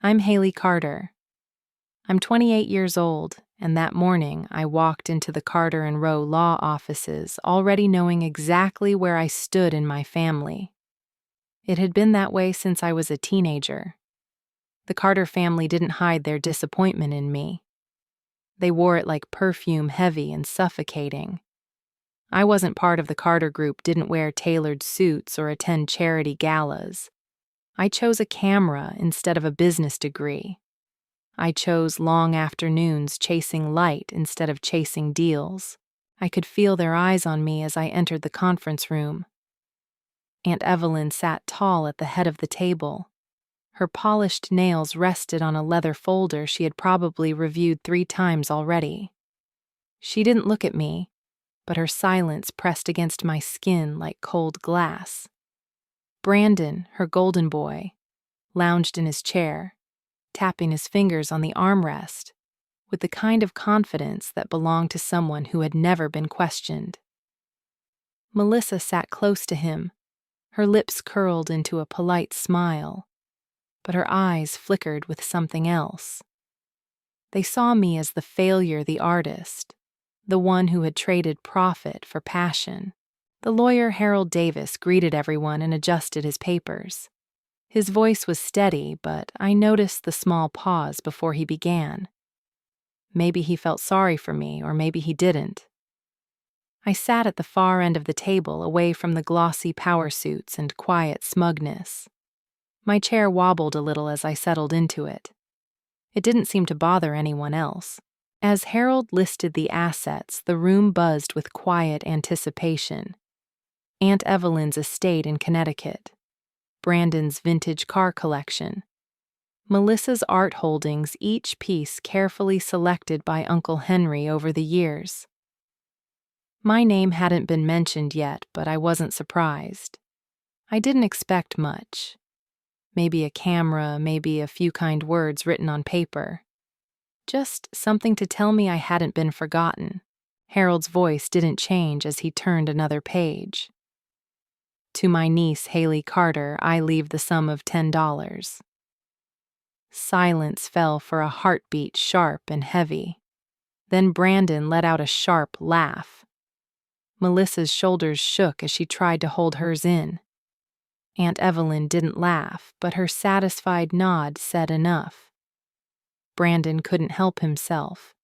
I'm Hayley Carter. I'm 28 years old, and that morning I walked into the Carter and Rowe law offices already knowing exactly where I stood in my family. It had been that way since I was a teenager. The Carter family didn't hide their disappointment in me. They wore it like perfume, heavy and suffocating. I wasn't part of the Carter group, didn't wear tailored suits or attend charity galas. I chose a camera instead of a business degree. I chose long afternoons chasing light instead of chasing deals. I could feel their eyes on me as I entered the conference room. Aunt Evelyn sat tall at the head of the table. Her polished nails rested on a leather folder she had probably reviewed 3 times already. She didn't look at me, but her silence pressed against my skin like cold glass. Brandon, her golden boy, lounged in his chair, tapping his fingers on the armrest with the kind of confidence that belonged to someone who had never been questioned. Melissa sat close to him, her lips curled into a polite smile, but her eyes flickered with something else. They saw me as the failure, the artist, the one who had traded profit for passion. The lawyer Harold Davis greeted everyone and adjusted his papers. His voice was steady, but I noticed the small pause before he began. Maybe he felt sorry for me, or maybe he didn't. I sat at the far end of the table, away from the glossy power suits and quiet smugness. My chair wobbled a little as I settled into it. It didn't seem to bother anyone else. As Harold listed the assets, the room buzzed with quiet anticipation. Aunt Evelyn's estate in Connecticut, Brandon's vintage car collection, Melissa's art holdings, each piece carefully selected by Uncle Henry over the years. My name hadn't been mentioned yet, but I wasn't surprised. I didn't expect much. Maybe a camera, maybe a few kind words written on paper. Just something to tell me I hadn't been forgotten. Harold's voice didn't change as he turned another page. To my niece, Hayley Carter, I leave the sum of $10. Silence fell for a heartbeat, sharp and heavy. Then Brandon let out a sharp laugh. Melissa's shoulders shook as she tried to hold hers in. Aunt Evelyn didn't laugh, but her satisfied nod said enough. Brandon couldn't help himself.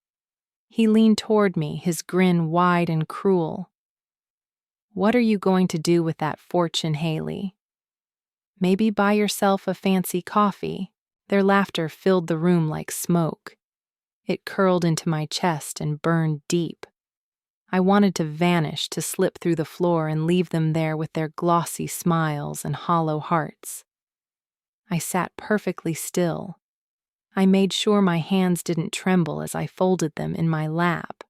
He leaned toward me, his grin wide and cruel. What are you going to do with that fortune, Hayley? Maybe buy yourself a fancy coffee. Their laughter filled the room like smoke. It curled into my chest and burned deep. I wanted to vanish, to slip through the floor and leave them there with their glossy smiles and hollow hearts. I sat perfectly still. I made sure my hands didn't tremble as I folded them in my lap.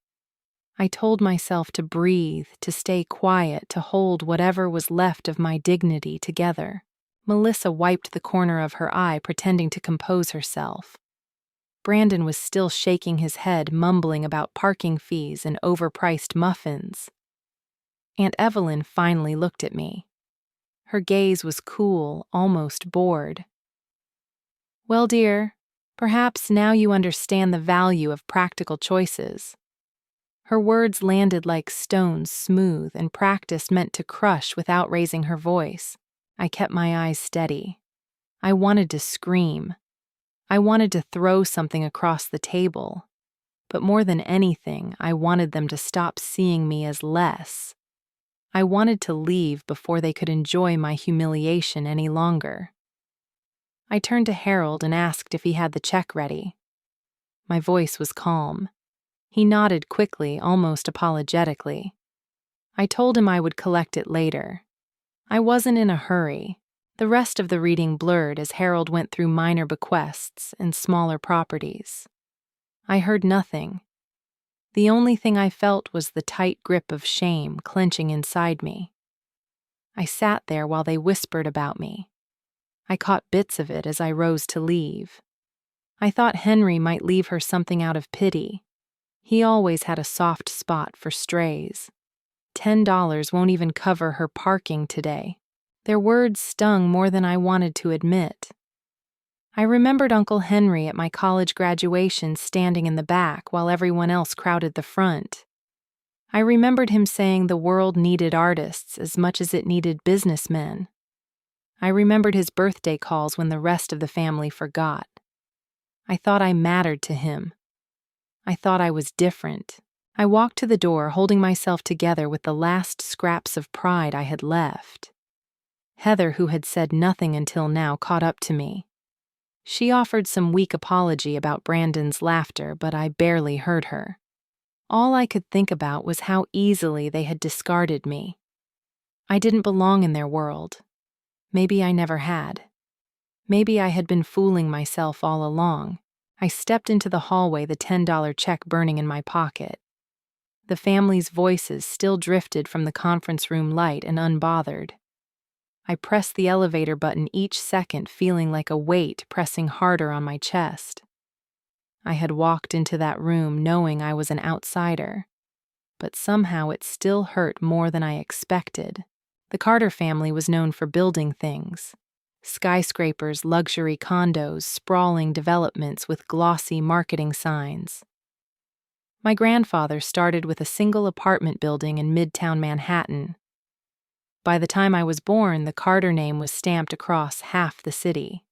I told myself to breathe, to stay quiet, to hold whatever was left of my dignity together. Melissa wiped the corner of her eye, pretending to compose herself. Brandon was still shaking his head, mumbling about parking fees and overpriced muffins. Aunt Evelyn finally looked at me. Her gaze was cool, almost bored. Well, dear, perhaps now you understand the value of practical choices. Her words landed like stones, smooth and practiced, meant to crush without raising her voice. I kept my eyes steady. I wanted to scream. I wanted to throw something across the table. But more than anything, I wanted them to stop seeing me as less. I wanted to leave before they could enjoy my humiliation any longer. I turned to Harold and asked if he had the check ready. My voice was calm. He nodded quickly, almost apologetically. I told him I would collect it later. I wasn't in a hurry. The rest of the reading blurred as Harold went through minor bequests and smaller properties. I heard nothing. The only thing I felt was the tight grip of shame clenching inside me. I sat there while they whispered about me. I caught bits of it as I rose to leave. I thought Henry might leave her something out of pity. He always had a soft spot for strays. $10 won't even cover her parking today. Their words stung more than I wanted to admit. I remembered Uncle Henry at my college graduation standing in the back while everyone else crowded the front. I remembered him saying the world needed artists as much as it needed businessmen. I remembered his birthday calls when the rest of the family forgot. I thought I mattered to him. I thought I was different. I walked to the door, holding myself together with the last scraps of pride I had left. Heather, who had said nothing until now, caught up to me. She offered some weak apology about Brandon's laughter, but I barely heard her. All I could think about was how easily they had discarded me. I didn't belong in their world. Maybe I never had. Maybe I had been fooling myself all along. I stepped into the hallway, the $10 check burning in my pocket. The family's voices still drifted from the conference room light and unbothered. I pressed the elevator button each second, feeling like a weight pressing harder on my chest. I had walked into that room knowing I was an outsider, but somehow it still hurt more than I expected. The Carter family was known for building things. Skyscrapers, luxury condos, sprawling developments with glossy marketing signs. My grandfather started with a single apartment building in Midtown Manhattan. By the time I was born, the Carter name was stamped across half the city.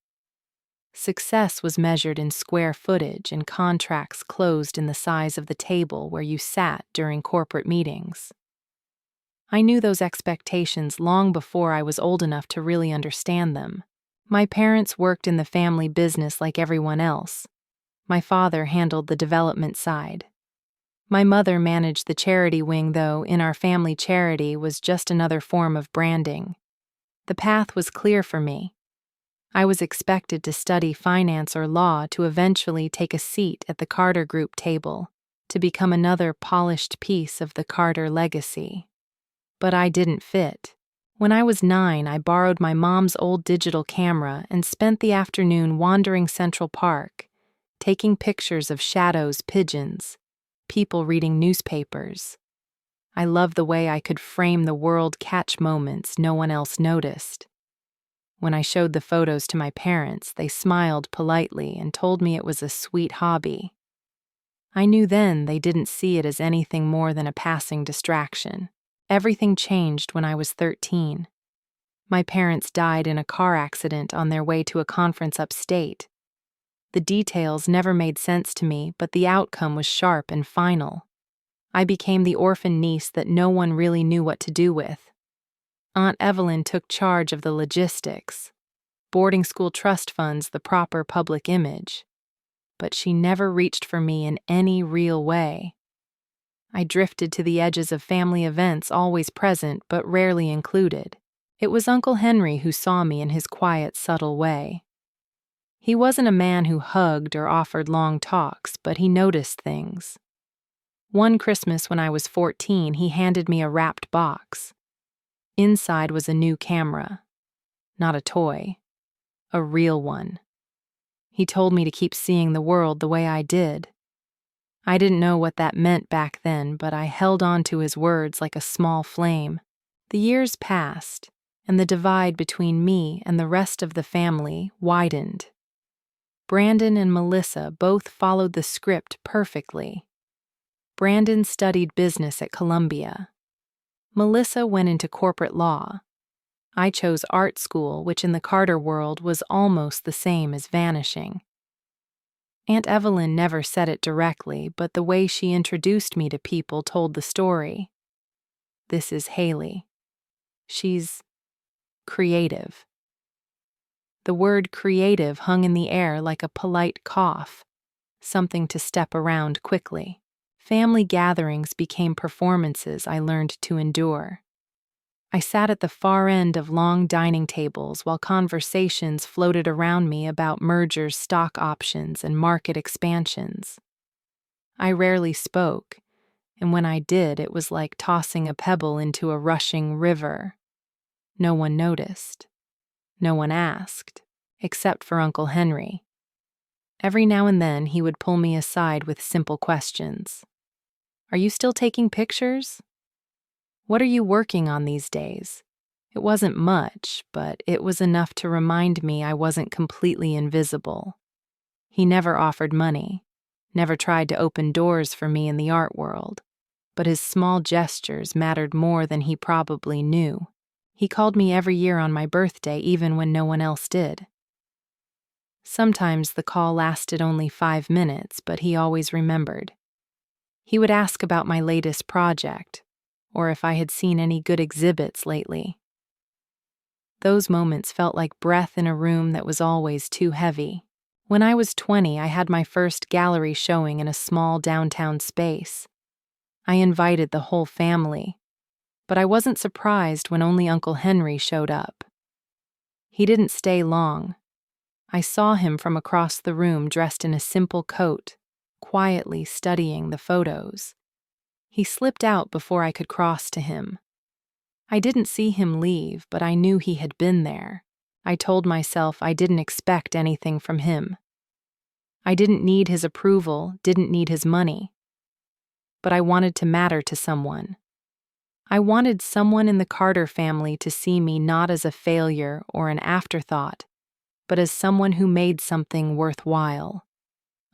Success was measured in square footage and contracts closed in the size of the table where you sat during corporate meetings. I knew those expectations long before I was old enough to really understand them. My parents worked in the family business like everyone else. My father handled the development side. My mother managed the charity wing, though in our family charity was just another form of branding. The path was clear for me. I was expected to study finance or law to eventually take a seat at the Carter Group table, to become another polished piece of the Carter legacy. But I didn't fit. When I was 9, I borrowed my mom's old digital camera and spent the afternoon wandering Central Park, taking pictures of shadows, pigeons, people reading newspapers. I loved the way I could frame the world, catch moments no one else noticed. When I showed the photos to my parents, they smiled politely and told me it was a sweet hobby. I knew then they didn't see it as anything more than a passing distraction. Everything changed when I was 13. My parents died in a car accident on their way to a conference upstate. The details never made sense to me, but the outcome was sharp and final. I became the orphan niece that no one really knew what to do with. Aunt Evelyn took charge of the logistics, boarding school trust funds, the proper public image. But she never reached for me in any real way. I drifted to the edges of family events, always present but rarely included. It was Uncle Henry who saw me in his quiet, subtle way. He wasn't a man who hugged or offered long talks, but he noticed things. One Christmas when I was 14, he handed me a wrapped box. Inside was a new camera. Not a toy. A real one. He told me to keep seeing the world the way I did. I didn't know what that meant back then, but I held on to his words like a small flame. The years passed, and the divide between me and the rest of the family widened. Brandon and Melissa both followed the script perfectly. Brandon studied business at Columbia. Melissa went into corporate law. I chose art school, which in the Carter world was almost the same as vanishing. Aunt Evelyn never said it directly, but the way she introduced me to people told the story. This is Hayley. She's creative. The word creative hung in the air like a polite cough, something to step around quickly. Family gatherings became performances I learned to endure. I sat at the far end of long dining tables while conversations floated around me about mergers, stock options, and market expansions. I rarely spoke, and when I did, it was like tossing a pebble into a rushing river. No one noticed. No one asked, except for Uncle Henry. Every now and then he would pull me aside with simple questions. Are you still taking pictures? What are you working on these days? It wasn't much, but it was enough to remind me I wasn't completely invisible. He never offered money, never tried to open doors for me in the art world, but his small gestures mattered more than he probably knew. He called me every year on my birthday, even when no one else did. Sometimes the call lasted only 5 minutes, but he always remembered. He would ask about my latest project, or if I had seen any good exhibits lately. Those moments felt like breath in a room that was always too heavy. When I was 20, I had my first gallery showing in a small downtown space. I invited the whole family, but I wasn't surprised when only Uncle Henry showed up. He didn't stay long. I saw him from across the room dressed in a simple coat, quietly studying the photos. He slipped out before I could cross to him. I didn't see him leave, but I knew he had been there. I told myself I didn't expect anything from him. I didn't need his approval, didn't need his money. But I wanted to matter to someone. I wanted someone in the Carter family to see me not as a failure or an afterthought, but as someone who made something worthwhile.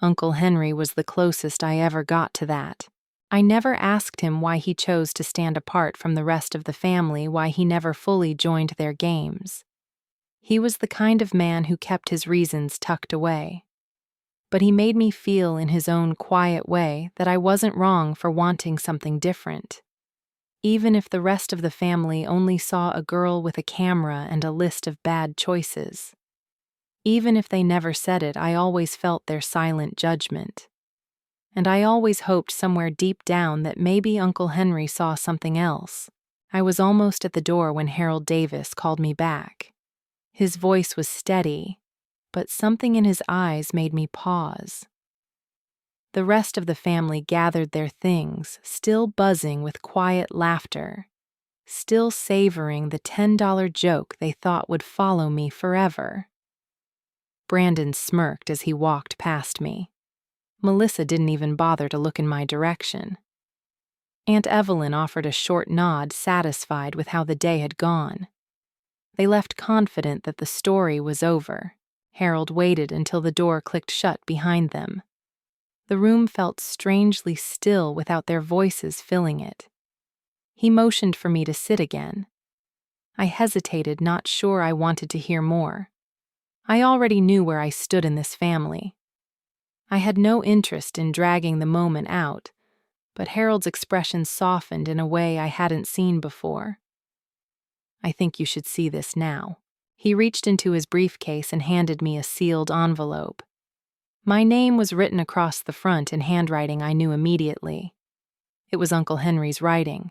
Uncle Henry was the closest I ever got to that. I never asked him why he chose to stand apart from the rest of the family, why he never fully joined their games. He was the kind of man who kept his reasons tucked away. But he made me feel in his own quiet way that I wasn't wrong for wanting something different. Even if the rest of the family only saw a girl with a camera and a list of bad choices. Even if they never said it, I always felt their silent judgment. And I always hoped somewhere deep down that maybe Uncle Henry saw something else. I was almost at the door when Harold Davis called me back. His voice was steady, but something in his eyes made me pause. The rest of the family gathered their things, still buzzing with quiet laughter, still savoring the $10 joke they thought would follow me forever. Brandon smirked as he walked past me. Melissa didn't even bother to look in my direction. Aunt Evelyn offered a short nod, satisfied with how the day had gone. They left confident that the story was over. Harold waited until the door clicked shut behind them. The room felt strangely still without their voices filling it. He motioned for me to sit again. I hesitated, not sure I wanted to hear more. I already knew where I stood in this family. I had no interest in dragging the moment out, but Harold's expression softened in a way I hadn't seen before. I think you should see this now. He reached into his briefcase and handed me a sealed envelope. My name was written across the front in handwriting I knew immediately. It was Uncle Henry's writing.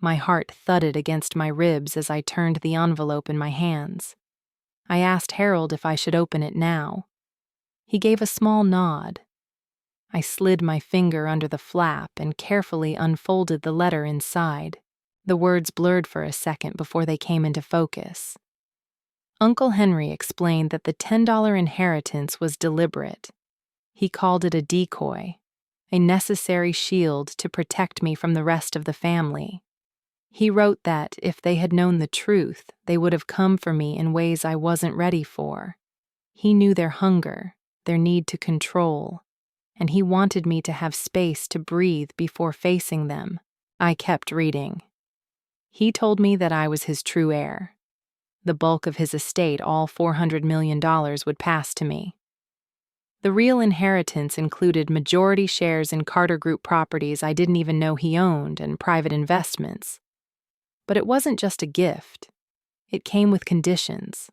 My heart thudded against my ribs as I turned the envelope in my hands. I asked Harold if I should open it now. He gave a small nod. I slid my finger under the flap and carefully unfolded the letter inside. The words blurred for a second before they came into focus. Uncle Henry explained that the $10 inheritance was deliberate. He called it a decoy, a necessary shield to protect me from the rest of the family. He wrote that if they had known the truth, they would have come for me in ways I wasn't ready for. He knew their hunger, their need to control, and he wanted me to have space to breathe before facing them. I kept reading. He told me that I was his true heir. The bulk of his estate, all $400 million, would pass to me. The real inheritance included majority shares in Carter Group properties I didn't even know he owned and private investments. But it wasn't just a gift. It came with conditions.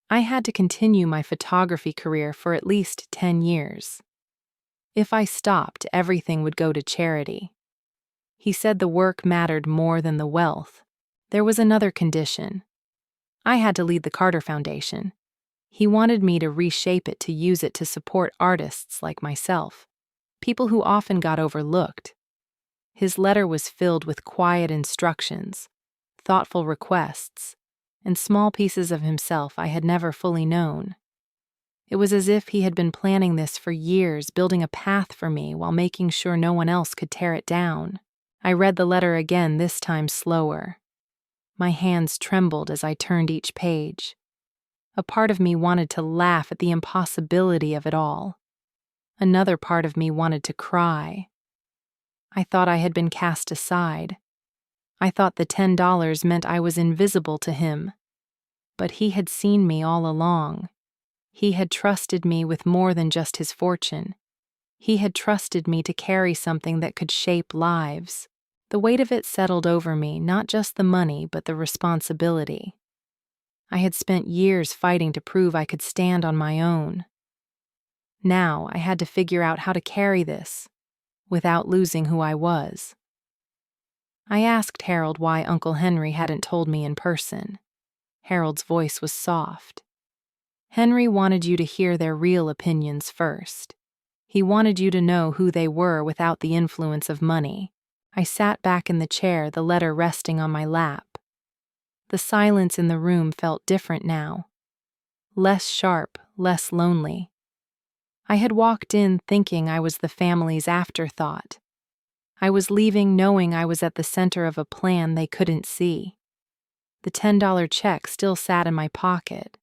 I had to continue my photography career for at least 10 years. If I stopped, everything would go to charity. He said the work mattered more than the wealth. There was another condition. I had to lead the Carter Foundation. He wanted me to reshape it to use it to support artists like myself, people who often got overlooked. His letter was filled with quiet instructions, thoughtful requests, and small pieces of himself I had never fully known. It was as if he had been planning this for years, building a path for me while making sure no one else could tear it down. I read the letter again, this time slower. My hands trembled as I turned each page. A part of me wanted to laugh at the impossibility of it all. Another part of me wanted to cry. I thought I had been cast aside. I thought the $10 meant I was invisible to him. But he had seen me all along. He had trusted me with more than just his fortune. He had trusted me to carry something that could shape lives. The weight of it settled over me, not just the money, but the responsibility. I had spent years fighting to prove I could stand on my own. Now I had to figure out how to carry this without losing who I was. I asked Harold why Uncle Henry hadn't told me in person. Harold's voice was soft. Henry wanted you to hear their real opinions first. He wanted you to know who they were without the influence of money. I sat back in the chair, the letter resting on my lap. The silence in the room felt different now. Less sharp, less lonely. I had walked in thinking I was the family's afterthought. I was leaving knowing I was at the center of a plan they couldn't see. The $10 check still sat in my pocket.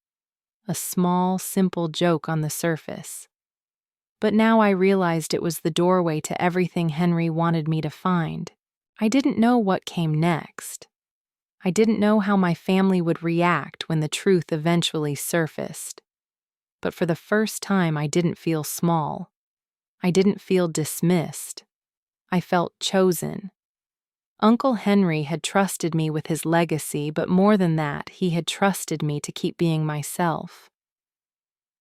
A small, simple joke on the surface. But now I realized it was the doorway to everything Henry wanted me to find. I didn't know what came next. I didn't know how my family would react when the truth eventually surfaced. But for the first time, I didn't feel small. I didn't feel dismissed. I felt chosen. Uncle Henry had trusted me with his legacy, but more than that, he had trusted me to keep being myself.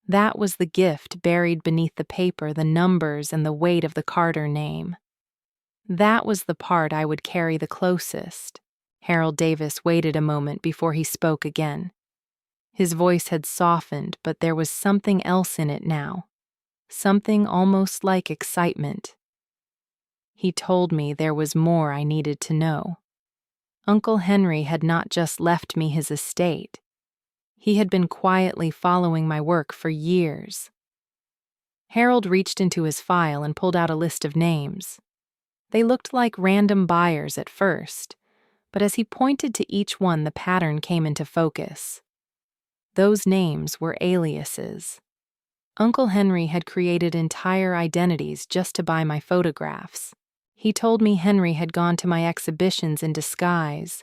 That was the gift buried beneath the paper, the numbers, and the weight of the Carter name. That was the part I would carry the closest. Harold Davis waited a moment before he spoke again. His voice had softened, but there was something else in it now. Something almost like excitement. He told me there was more I needed to know. Uncle Henry had not just left me his estate. He had been quietly following my work for years. Harold reached into his file and pulled out a list of names. They looked like random buyers at first, but as he pointed to each one, the pattern came into focus. Those names were aliases. Uncle Henry had created entire identities just to buy my photographs. He told me Henry had gone to my exhibitions in disguise.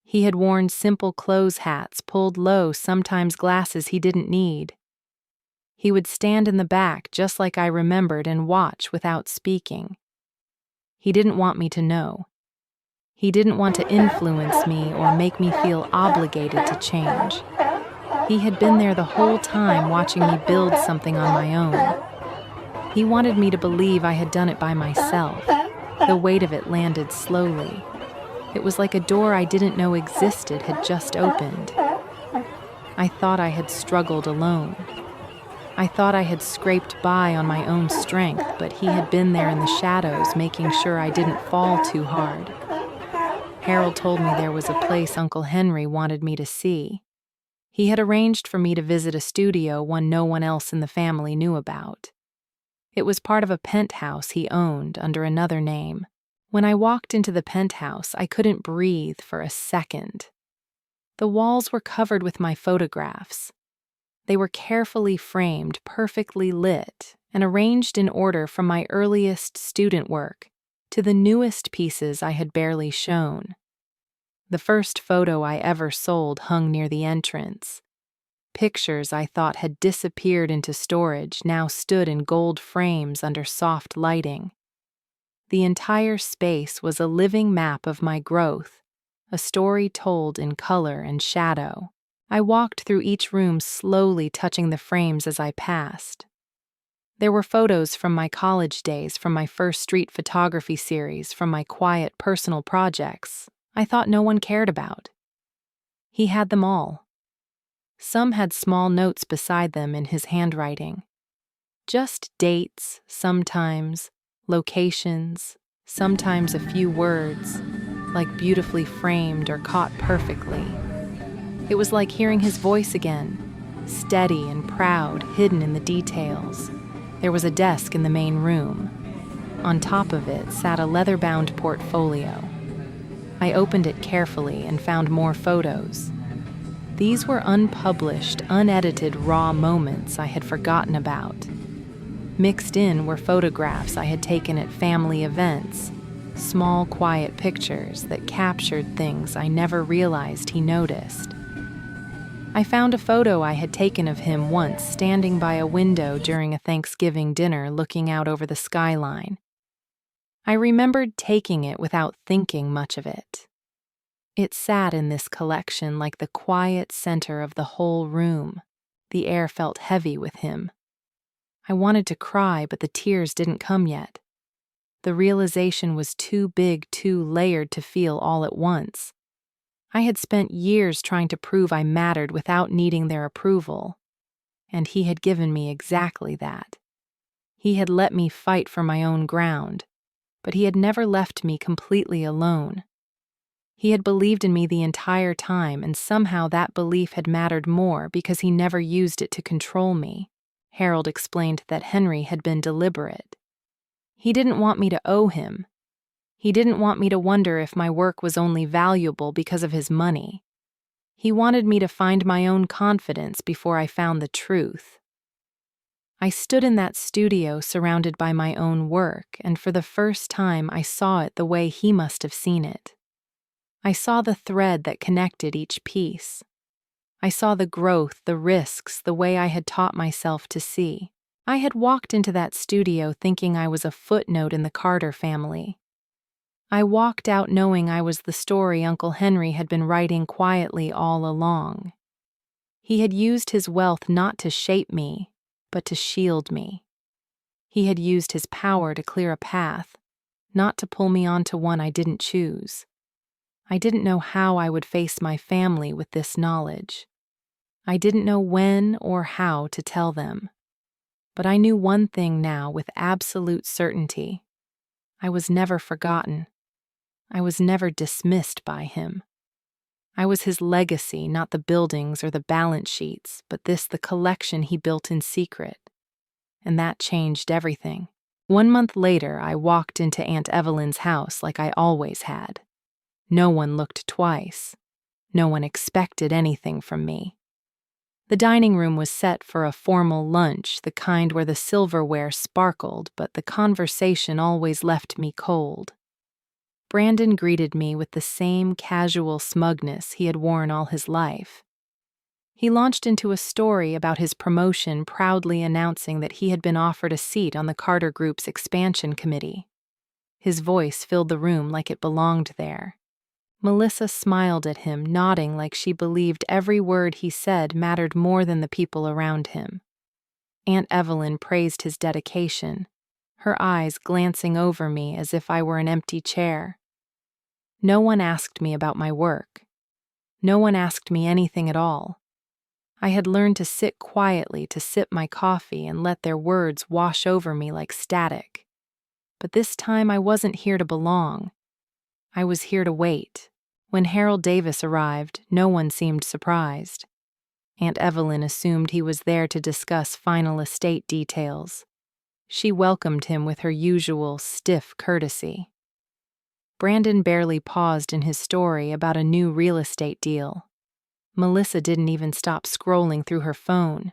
He had worn simple clothes hats, pulled low, sometimes glasses he didn't need. He would stand in the back just like I remembered and watch without speaking. He didn't want me to know. He didn't want to influence me or make me feel obligated to change. He had been there the whole time watching me build something on my own. He wanted me to believe I had done it by myself. The weight of it landed slowly. It was like a door I didn't know existed had just opened. I thought I had struggled alone. I thought I had scraped by on my own strength, but he had been there in the shadows, making sure I didn't fall too hard. Harold told me there was a place Uncle Henry wanted me to see. He had arranged for me to visit a studio one no one else in the family knew about. It was part of a penthouse he owned under another name. When I walked into the penthouse, I couldn't breathe for a second. The walls were covered with my photographs. They were carefully framed, perfectly lit, and arranged in order from my earliest student work to the newest pieces I had barely shown. The first photo I ever sold hung near the entrance. Pictures I thought had disappeared into storage now stood in gold frames under soft lighting. The entire space was a living map of my growth, a story told in color and shadow. I walked through each room slowly, touching the frames as I passed. There were photos from my college days, from my first street photography series, from my quiet personal projects I thought no one cared about. He had them all. Some had small notes beside them in his handwriting. Just dates, sometimes, locations, sometimes a few words, like beautifully framed or caught perfectly. It was like hearing his voice again, steady and proud, hidden in the details. There was a desk in the main room. On top of it sat a leather-bound portfolio. I opened it carefully and found more photos. These were unpublished, unedited, raw moments I had forgotten about. Mixed in were photographs I had taken at family events, small, quiet pictures that captured things I never realized he noticed. I found a photo I had taken of him once standing by a window during a Thanksgiving dinner looking out over the skyline. I remembered taking it without thinking much of it. It sat in this collection like the quiet center of the whole room. The air felt heavy with him. I wanted to cry, but the tears didn't come yet. The realization was too big, too layered to feel all at once. I had spent years trying to prove I mattered without needing their approval, and he had given me exactly that. He had let me fight for my own ground, but he had never left me completely alone. He had believed in me the entire time, and somehow that belief had mattered more because he never used it to control me. Harold explained that Henry had been deliberate. He didn't want me to owe him. He didn't want me to wonder if my work was only valuable because of his money. He wanted me to find my own confidence before I found the truth. I stood in that studio surrounded by my own work, and for the first time I saw it the way he must have seen it. I saw the thread that connected each piece. I saw the growth, the risks, the way I had taught myself to see. I had walked into that studio thinking I was a footnote in the Carter family. I walked out knowing I was the story Uncle Henry had been writing quietly all along. He had used his wealth not to shape me, but to shield me. He had used his power to clear a path, not to pull me onto one I didn't choose. I didn't know how I would face my family with this knowledge. I didn't know when or how to tell them. But I knew one thing now with absolute certainty. I was never forgotten. I was never dismissed by him. I was his legacy, not the buildings or the balance sheets, but the collection he built in secret. And that changed everything. 1 month later, I walked into Aunt Evelyn's house like I always had. No one looked twice. No one expected anything from me. The dining room was set for a formal lunch, the kind where the silverware sparkled, but the conversation always left me cold. Brandon greeted me with the same casual smugness he had worn all his life. He launched into a story about his promotion, proudly announcing that he had been offered a seat on the Carter Group's expansion committee. His voice filled the room like it belonged there. Melissa smiled at him, nodding like she believed every word he said mattered more than the people around him. Aunt Evelyn praised his dedication, her eyes glancing over me as if I were an empty chair. No one asked me about my work. No one asked me anything at all. I had learned to sit quietly, to sip my coffee and let their words wash over me like static. But this time I wasn't here to belong. I was here to wait. When Harold Davis arrived, no one seemed surprised. Aunt Evelyn assumed he was there to discuss final estate details. She welcomed him with her usual stiff courtesy. Brandon barely paused in his story about a new real estate deal. Melissa didn't even stop scrolling through her phone.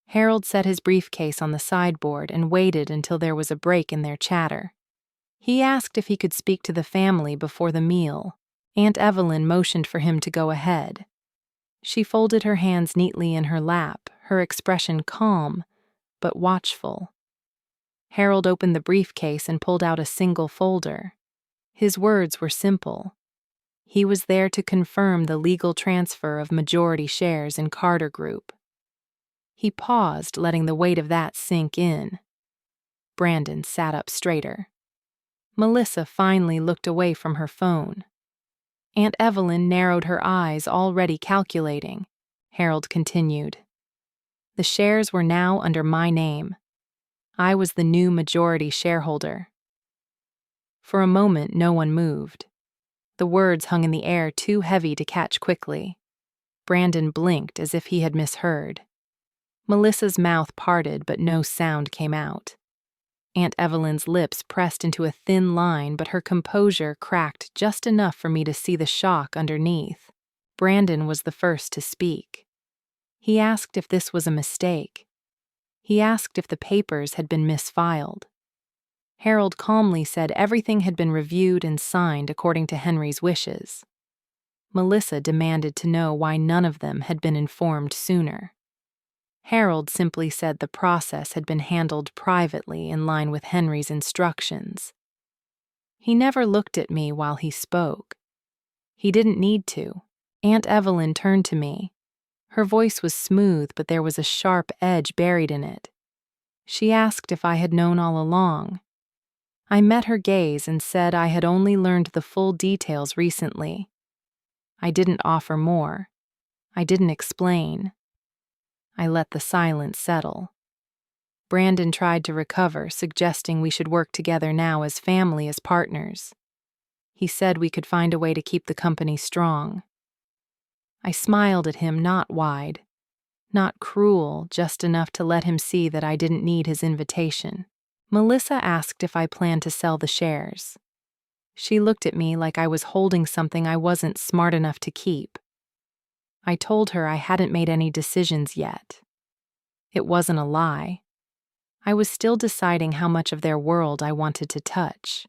Harold set his briefcase on the sideboard and waited until there was a break in their chatter. He asked if he could speak to the family before the meal. Aunt Evelyn motioned for him to go ahead. She folded her hands neatly in her lap, her expression calm, but watchful. Harold opened the briefcase and pulled out a single folder. His words were simple. He was there to confirm the legal transfer of majority shares in Carter Group. He paused, letting the weight of that sink in. Brandon sat up straighter. Melissa finally looked away from her phone. Aunt Evelyn narrowed her eyes, already calculating. Harold continued. The shares were now under my name. I was the new majority shareholder. For a moment, no one moved. The words hung in the air, too heavy to catch quickly. Brandon blinked as if he had misheard. Melissa's mouth parted, but no sound came out. Aunt Evelyn's lips pressed into a thin line, but her composure cracked just enough for me to see the shock underneath. Brandon was the first to speak. He asked if this was a mistake. He asked if the papers had been misfiled. Harold calmly said everything had been reviewed and signed according to Henry's wishes. Melissa demanded to know why none of them had been informed sooner. Harold simply said the process had been handled privately in line with Henry's instructions. He never looked at me while he spoke. He didn't need to. Aunt Evelyn turned to me. Her voice was smooth, but there was a sharp edge buried in it. She asked if I had known all along. I met her gaze and said I had only learned the full details recently. I didn't offer more. I didn't explain. I let the silence settle. Brandon tried to recover, suggesting we should work together now as family, as partners. He said we could find a way to keep the company strong. I smiled at him, not wide, not cruel, just enough to let him see that I didn't need his invitation. Melissa asked if I planned to sell the shares. She looked at me like I was holding something I wasn't smart enough to keep. I told her I hadn't made any decisions yet. It wasn't a lie. I was still deciding how much of their world I wanted to touch.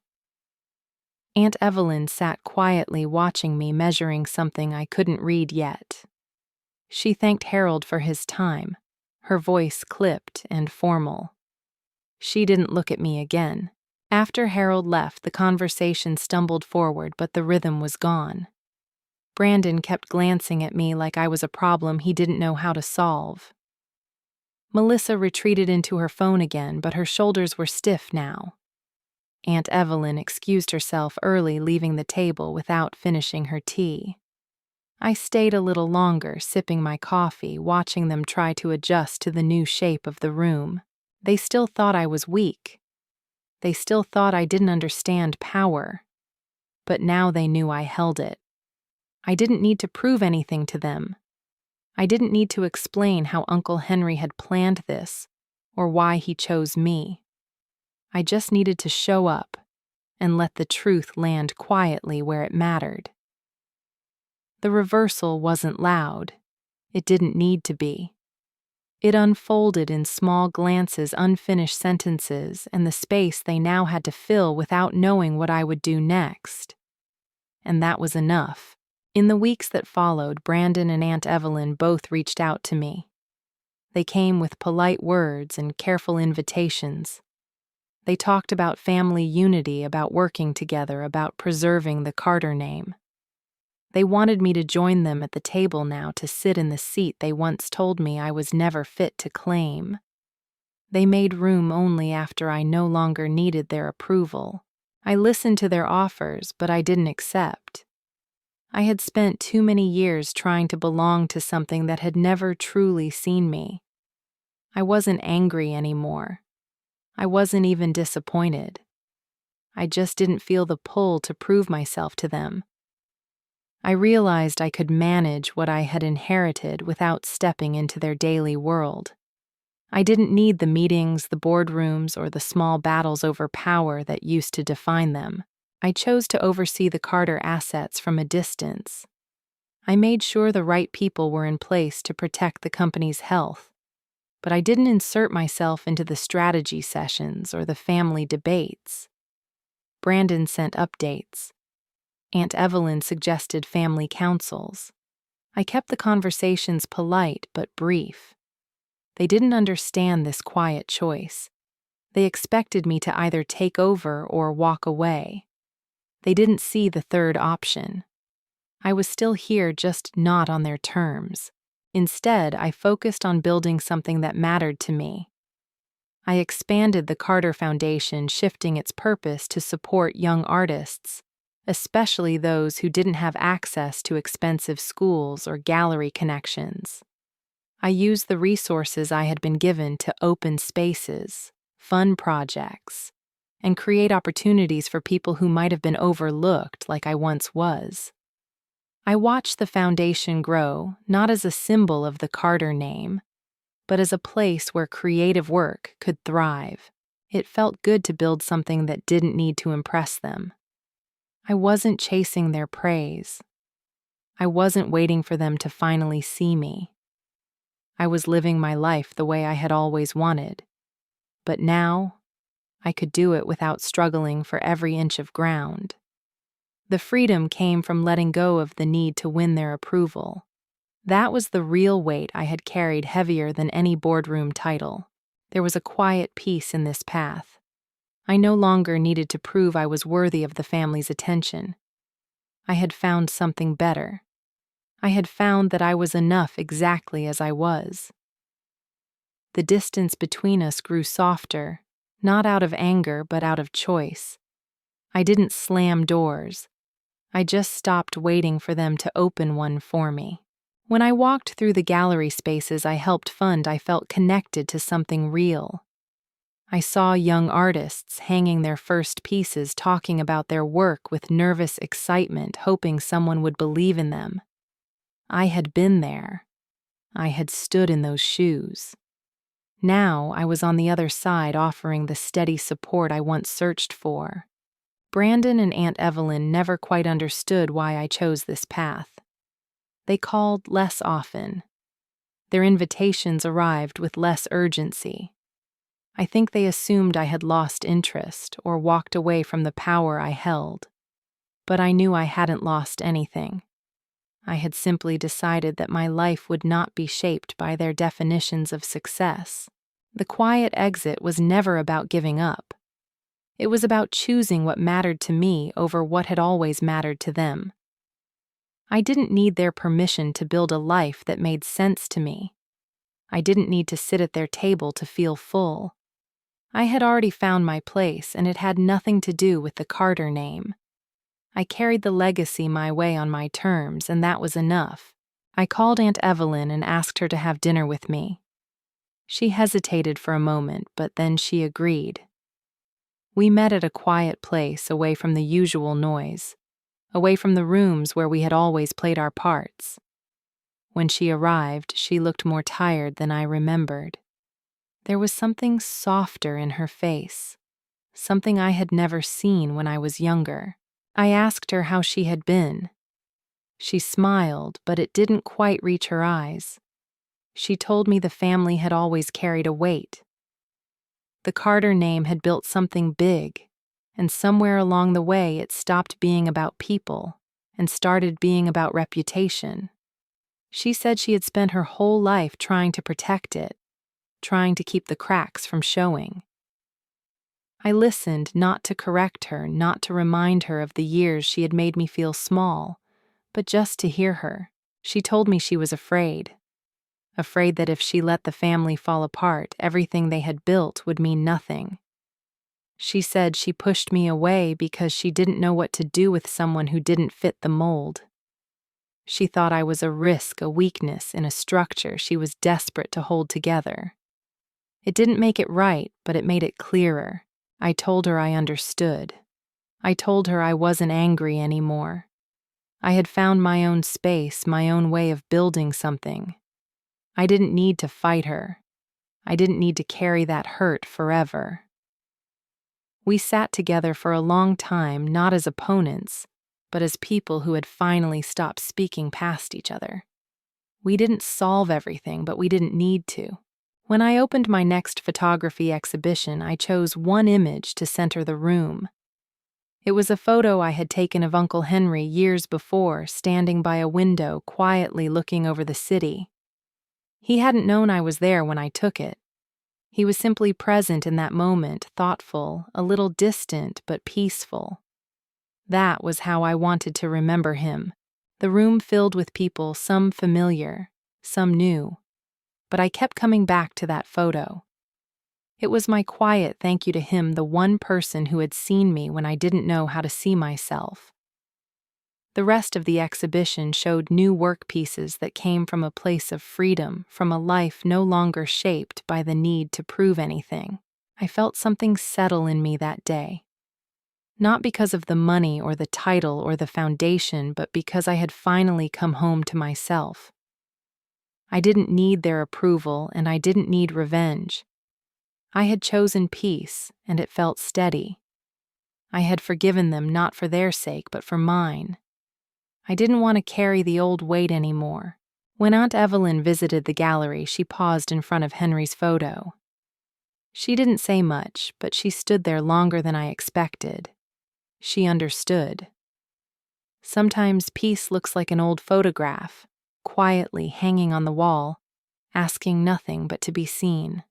Aunt Evelyn sat quietly watching me, measuring something I couldn't read yet. She thanked Harold for his time, her voice clipped and formal. She didn't look at me again. After Harold left, the conversation stumbled forward, but the rhythm was gone. Brandon kept glancing at me like I was a problem he didn't know how to solve. Melissa retreated into her phone again, but her shoulders were stiff now. Aunt Evelyn excused herself early, leaving the table without finishing her tea. I stayed a little longer, sipping my coffee, watching them try to adjust to the new shape of the room. They still thought I was weak. They still thought I didn't understand power. But now they knew I held it. I didn't need to prove anything to them. I didn't need to explain how Uncle Henry had planned this, or why he chose me. I just needed to show up and let the truth land quietly where it mattered. The reversal wasn't loud. It didn't need to be. It unfolded in small glances, unfinished sentences, and the space they now had to fill without knowing what I would do next. And that was enough. In the weeks that followed, Brandon and Aunt Evelyn both reached out to me. They came with polite words and careful invitations. They talked about family unity, about working together, about preserving the Carter name. They wanted me to join them at the table now, to sit in the seat they once told me I was never fit to claim. They made room only after I no longer needed their approval. I listened to their offers, but I didn't accept. I had spent too many years trying to belong to something that had never truly seen me. I wasn't angry anymore. I wasn't even disappointed. I just didn't feel the pull to prove myself to them. I realized I could manage what I had inherited without stepping into their daily world. I didn't need the meetings, the boardrooms, or the small battles over power that used to define them. I chose to oversee the Carter assets from a distance. I made sure the right people were in place to protect the company's health, but I didn't insert myself into the strategy sessions or the family debates. Brandon sent updates. Aunt Evelyn suggested family councils. I kept the conversations polite but brief. They didn't understand this quiet choice. They expected me to either take over or walk away. They didn't see the third option. I was still here, just not on their terms. Instead, I focused on building something that mattered to me. I expanded the Carter Foundation, shifting its purpose to support young artists, especially those who didn't have access to expensive schools or gallery connections. I used the resources I had been given to open spaces, fund projects, and create opportunities for people who might have been overlooked like I once was. I watched the foundation grow, not as a symbol of the Carter name, but as a place where creative work could thrive. It felt good to build something that didn't need to impress them. I wasn't chasing their praise. I wasn't waiting for them to finally see me. I was living my life the way I had always wanted. But now, I could do it without struggling for every inch of ground. The freedom came from letting go of the need to win their approval. That was the real weight I had carried, heavier than any boardroom title. There was a quiet peace in this path. I no longer needed to prove I was worthy of the family's attention. I had found something better. I had found that I was enough exactly as I was. The distance between us grew softer, not out of anger but out of choice. I didn't slam doors. I just stopped waiting for them to open one for me. When I walked through the gallery spaces I helped fund, I felt connected to something real. I saw young artists hanging their first pieces, talking about their work with nervous excitement, hoping someone would believe in them. I had been there. I had stood in those shoes. Now I was on the other side, offering the steady support I once searched for. Brandon and Aunt Evelyn never quite understood why I chose this path. They called less often. Their invitations arrived with less urgency. I think they assumed I had lost interest or walked away from the power I held. But I knew I hadn't lost anything. I had simply decided that my life would not be shaped by their definitions of success. The quiet exit was never about giving up. It was about choosing what mattered to me over what had always mattered to them. I didn't need their permission to build a life that made sense to me. I didn't need to sit at their table to feel full. I had already found my place, and it had nothing to do with the Carter name. I carried the legacy my way on my terms, and that was enough. I called Aunt Evelyn and asked her to have dinner with me. She hesitated for a moment, but then she agreed. We met at a quiet place away from the usual noise, away from the rooms where we had always played our parts. When she arrived, she looked more tired than I remembered. There was something softer in her face, something I had never seen when I was younger. I asked her how she had been. She smiled, but it didn't quite reach her eyes. She told me the family had always carried a weight. The Carter name had built something big, and somewhere along the way it stopped being about people and started being about reputation. She said she had spent her whole life trying to protect it, trying to keep the cracks from showing. I listened, not to correct her, not to remind her of the years she had made me feel small, but just to hear her. She told me she was afraid that if she let the family fall apart, everything they had built would mean nothing. She said she pushed me away because she didn't know what to do with someone who didn't fit the mold. She thought I was a risk, a weakness in a structure she was desperate to hold together. It didn't make it right, but it made it clearer. I told her I understood. I told her I wasn't angry anymore. I had found my own space, my own way of building something. I didn't need to fight her. I didn't need to carry that hurt forever. We sat together for a long time, not as opponents, but as people who had finally stopped speaking past each other. We didn't solve everything, but we didn't need to. When I opened my next photography exhibition, I chose one image to center the room. It was a photo I had taken of Uncle Henry years before, standing by a window, quietly looking over the city. He hadn't known I was there when I took it. He was simply present in that moment, thoughtful, a little distant, but peaceful. That was how I wanted to remember him. The room filled with people, some familiar, some new. But I kept coming back to that photo. It was my quiet thank you to him, the one person who had seen me when I didn't know how to see myself. The rest of the exhibition showed new work pieces that came from a place of freedom, from a life no longer shaped by the need to prove anything. I felt something settle in me that day. Not because of the money or the title or the foundation, but because I had finally come home to myself. I didn't need their approval, and I didn't need revenge. I had chosen peace, and it felt steady. I had forgiven them not for their sake, but for mine. I didn't want to carry the old weight anymore. When Aunt Evelyn visited the gallery, she paused in front of Henry's photo. She didn't say much, but she stood there longer than I expected. She understood. Sometimes peace looks like an old photograph, quietly hanging on the wall, asking nothing but to be seen.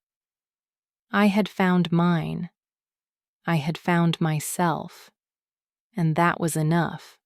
I had found mine. I had found myself, and that was enough.